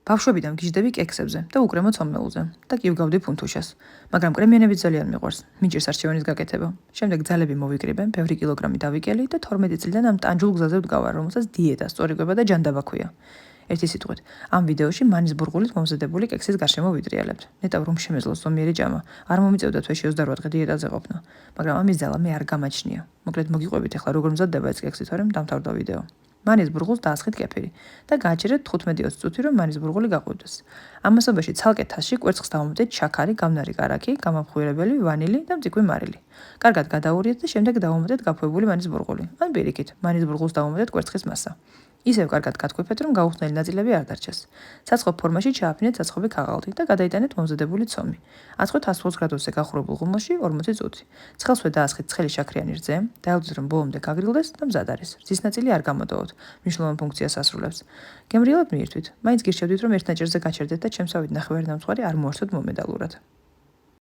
ბავშვობიდან გიжდები კექსებზე და უკრემო ცომელულზე და კივგავდი ფუნთუშას, მაგრამ კრემიანები ძალიან მიყვარს. მიჭირს არჩევანის გაკეთება. შემდეგ ძალები მოვიკრიბე, ბევრი კილოგრამი დავიკელი და 12 წლიდან ამ ტანჯულ გზაზე ვდგავარ, რომელსაც დიეტა, სწორიგება და ჯანდაბა ქვია. ერთი სიტყვით, ამ ვიდეოში მანის ბურღულით მომზადებული კექსის გარშემო ვიტრიალებთ. ნეტავ რომ შემეძლოს ზომიერი ჭამა, არ მომიწევდა თვეში 28 დღე დიეტაზე ყოფნა, მაგრამ ამის ძალა მე არ გამაჩნია. მოკლედ მოგიყვებით ახლა როგორ მზადდება ეს კექსი, თორემ დამთავრდა ვიდეო. მანის ბურღულს დაასხით კეფირი და გააჭერეთ 15-20 წუთი, რომ მანის ბურღული გაყვივდეს. ამასობაში ცალკე თასში კვერცხს დავამატეთ შაქარი, გამნარი კარაქი, გამამხვილებელი, ვანილი და მწიკვი მარილი. კარგად გადაურიეთ და შემდეგ დავამატეთ გაფუებული მანის ბურღული. ან პირიქით, მანის ბურღულს დავამატეთ კვერცხის მასა. ისევ კარგად გათქვიფეთ, რომ გაუხსნელი ნაწილები არ დარჩეს. საცხობ ფორმაში ჩააფინეთ საცხობი ქაღალდი და გადაიტანეთ მომზადებული ცომი. აწყვეთ 120 გრადუსზე გახურებულ ღუმელში 40 წუთი. ცხელსვე დაასხით ცხელი შაქრიანი რძე, დაელოდეთ, რომ ბოლომდე გაგრილდეს და მზად არის. რძის ნაწილი არ გამოდოვოთ, მნიშვნელოვან ფუნქციას ასრულებს. გემრიელად მიირთვით, მაინც გირჩევდით, რომ ერთ ნაჭერზე გაჩერდეთ და ჩემსავით ნახევარი ნამცხვარი არ მოართოთ მომედალურად.